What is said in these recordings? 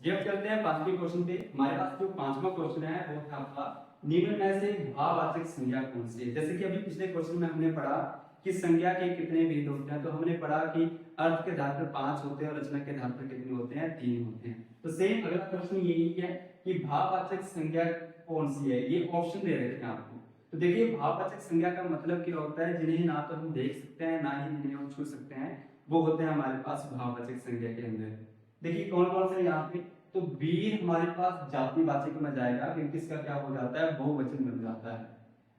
जी अब चलते हैं पांचवें क्वेश्चन पे। हमारे पास जो पांचवा क्वेश्चन है वो है आपका निम्न में से भाववाचक संज्ञा कौन सी है। जैसे कि अभी पिछले क्वेश्चन में हमने पढ़ा कि संज्ञा के कितने भेद होते हैं, तो हमने पढ़ा कि अर्थ के आधार पर 5 होते हैं और रचना के आधार पर कितने होते हैं, 3 होते हैं। तो सेम अगला प्रश्न यही है कि भाववाचक संज्ञा कौन सी है। ये ऑप्शन दे रखे हैं आपको। तो देखिए भाववाचक संज्ञा का मतलब क्या होता है, जिन्हें ना तो हम देख सकते हैं ना ही जिन्हें हम छू सकते हैं, वो होते हैं हमारे पास भाववाचक संज्ञा के अंदर। देखिए कौन कौन से यहाँ पे, तो वीर हमारे पास जातिवाचक में जाएगा क्योंकि इसका क्या हो जाता है, बहुवचन बन जाता है।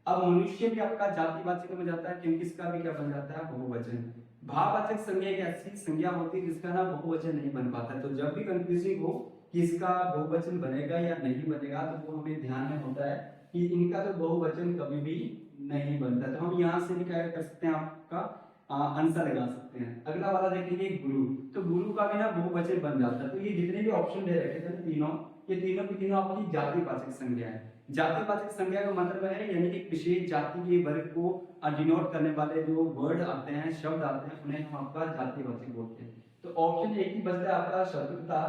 अब मनुष्य भी आपका जातिवाचक में जाता है क्योंकि इसका भी क्या बन जाता है, बहुवचन। भाववाचक संज्ञा एक ऐसी संज्ञा होती है जिसका ना बहुवचन नहीं बन पाता। तो जब भी कंफ्यूजिंग हो कि इसका बहुवचन बनेगा या नहीं बनेगा, तो वो हमें ध्यान में होता है कि इनका तो बहुवचन कभी भी नहीं बनता। तो हम यहाँ से भी क्या कर सकते हैं, आपका आंसर लगा सकते हैं। अगला वाला देखेंगे गुरु, तो गुरु का भी ना बहुवचन बन जाता है। तो ये जितने भी ऑप्शन दे रखे थे तीनों, ये तीनों की तीनों आपकी जातिवाचक संज्ञा है। जातिवाचक संज्ञा का मतलब है यानी कि विशेष जाति के वर्ग को डिनोट करने वाले जो वर्ड आते हैं, शब्द आते हैं, उन्हें हम आपका जातिवाचक बोलते हैं। तो ऑप्शन एक ही बचता है आपका शत्रुता।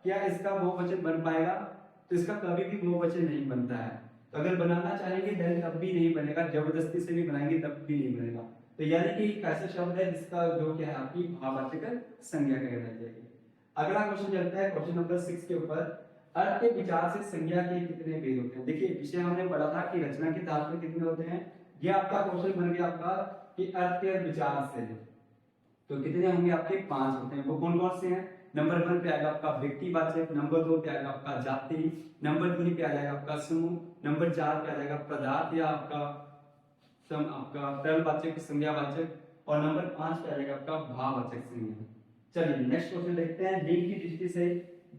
क्या इसका बहुवचन बन पाएगा, तो इसका कभी भी बहुवचन नहीं बनता है। तो अगर बनाना चाहेंगे देन तब भी नहीं बनेगा, जबरदस्ती से भी बनाएंगे तब भी नहीं बनेगा। तो यानी कि एक ऐसा शब्द है जिसका जो क्या है आपकी भाववाचक संज्ञा कहलाई जाएगी। अगला क्वेश्चन चलता है क्वेश्चन नंबर 6 के ऊपर। अर्थ के विचार से संज्ञा के कितने भेद होते हैं। देखिए विषय हमने पढ़ा था कि रचना के आधार पर कितने होते हैं। ये आपका क्वेश्चन बन गया आपका कि अर्थ के विचार से तो कितने होंगे, आपके 5 होते हैं। वो कौन कौन से हैं, नंबर 1 पे आएगा आपका व्यक्तिवाचक, नंबर 2 पे आएगा आपका जाति, नंबर 3 पे आ जाएगा आपका समूह, नंबर 4 पे आ जाएगा पदार्थ या आपका आपका तरलवाचक संज्ञावाचक, और नंबर 5 पे आ जाएगा आपका भाववाचक संज्ञा। चलिए नेक्स्ट क्वेश्चन देखते हैं। लिंग की दृष्टि से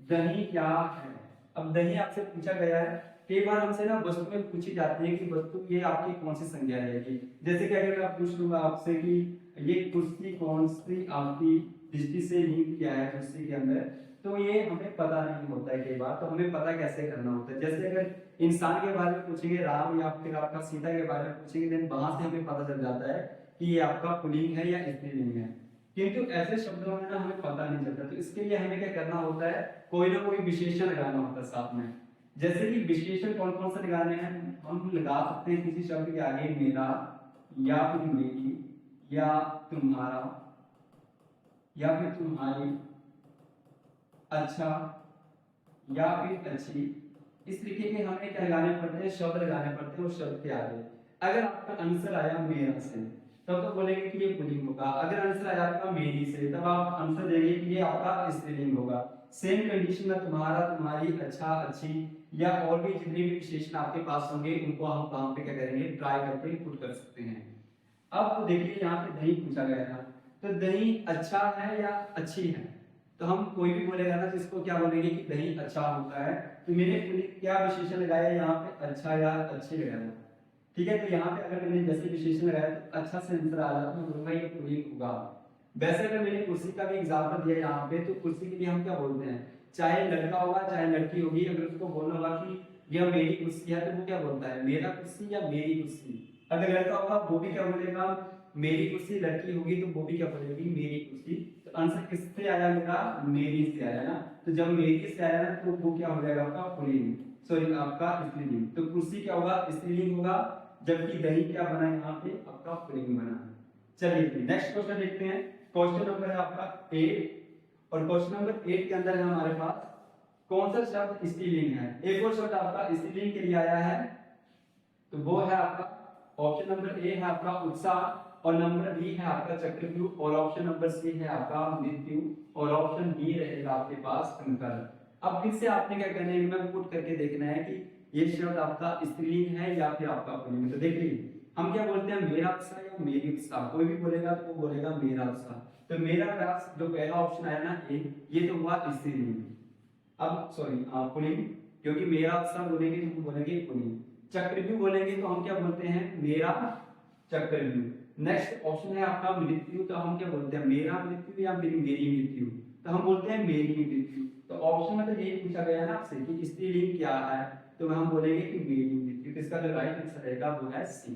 दही क्या है। अब दही आपसे पूछा गया है, कई बार हमसे ना वस्तु में पूछी जाती है कि वस्तु ये आपकी कौन सी संज्ञा रहेगी। जैसे कि अगर मैं पूछ लूंगा आपसे कि ये कुर्सी कौन सी आपकी दृष्टि से लिंग क्या है कुर्सी के अंदर, तो ये हमें पता नहीं होता है कई बार। तो हमें पता कैसे करना होता है, जैसे अगर इंसान के बारे में पूछेंगे, राम या फिर आपका सीता के बारे में पूछेंगे, देन वहां से हमें पता चल जाता है कि ये आपका पुल्लिंग है या स्त्रीलिंग है। किंतु ऐसे शब्दों में ना हमें पता नहीं चलता। तो इसके लिए हमें क्या करना होता है, कोई ना कोई विशेषण लगाना होता है साथ में। जैसे कि विशेषण कौन कौन से लगाने हैं, हम लगा सकते हैं किसी शब्द के आगे मेरा या फिर मेरी या तुम्हारा या फिर तुम्हारी, अच्छा या फिर अच्छी। इस तरीके के हमें क्या लगाने पड़ते हैं, शब्द लगाने पड़ते हैं उस शब्द के आगे। अगर आपका आंसर आया मेरा से तब तो बोलेंगे कि ये पुल्लिंग होगा। अगर आंसर आया आपका मेरी से तब आप आंसर देंगे कि ये आपका स्त्रीलिंग होगा। सेम कंडीशन में तुम्हारा, तुम्हारी, अच्छा, अच्छी या और भी जितने भी विशेषण आपके पास होंगे उनको हम वहां पे क्या करेंगे, ट्राई करके पुट कर सकते हैं। अब देखिए यहाँ पे दही पूछा गया था, तो दही अच्छा है या अच्छी है। तो हम कोई भी बोलेगा ना जिसको क्या बोलेंगे कि दही अच्छा होता है। तो मैंने क्या विशेषण लगाया यहाँ पे, अच्छा या अच्छी लगाया। ठीक है, तो यहाँ पे अगर मैंने जैसे विशेषण लगाया तो अच्छा से आंसर आ जाता है, बोलूंगा ये पुल्लिंग होगा। वैसे अगर मैंने कुर्सी का भी एग्जाम्पल दिया यहाँ पे, तो कुर्सी के लिए हम क्या बोलते हैं, चाहे लड़का होगा चाहे लड़की होगी, अगर उसको बोलना होगा कि यह मेरी कुर्सी है तो वो क्या बोलता है, मेरा कुर्सी या मेरी कुर्सी। अगर लड़का होगा वो भी क्या बोलेगा, मेरी कुर्सी। लड़की होगी तो वो भी क्या बोलेगी, मेरी कुर्सी। तो आंसर किससे आया मेरा, मेरी से आया ना। तो जब मेरी से आया ना तो वो क्या हो जाएगा आपका पुल्लिंग, सॉरी आपका स्त्रीलिंग। तो कुर्सी क्या होगा, स्त्रीलिंग होगा, जबकि दही क्या बना यहाँ पे, आपका पुल्लिंग बना। चलिए नेक्स्ट क्वेश्चन देखते हैं। क्वेश्चन नंबर है आपका 8, और क्वेश्चन नंबर 8 के अंदर है हमारे पास कौन सा शब्द स्त्रीलिंग है। एक और शब्द आपका स्त्रीलिंग के लिए आया है, तो वो है आपका ऑप्शन नंबर ए है आपका उत्साह, और नंबर बी है आपका चक्रव्यूह, और ऑप्शन नंबर सी है आपका मृत्यु, और ऑप्शन डी रहेगा आपके पास कंकर। अब फिर से आपने क्या करना है, मैं पुट करके देखना है कि ये शब्द आपका स्त्रीलिंग है या फिर आपका पुल्लिंग। तो देखिए हम क्या बोलते हैं, मेरा उत्साह या मेरी उत्साह। कोई भी बोलेगा तो वो बोलेगा मेरा उत्साह। तो मेरा प्रयास जो पहला ऑप्शन आया ना ए, ये तो हुआ स्त्रीलिंग। अब सॉरी पुल्लिंग, क्योंकि मेरा उत्साह बोलेंगे तो हम बोलेंगे पुल्लिंग। चक्रव्यूह बोलेंगे तो हम क्या बोलते हैं, मेरा चक्रव्यूह। नेक्स्ट ऑप्शन है आपका मृत्यु, तो हम क्या बोलते हैं, मेरा मृत्यु या फिर मेरी मृत्यु। तो हम बोलते हैं मेरी मृत्यु। तो ऑप्शन में तो यही पूछा गया है ना आपसे कि स्त्रीलिंग क्या है, तो हम बोलेंगे कि मेरी मृत्यु। तो इसका जो राइट आंसर रहेगा वो है सी।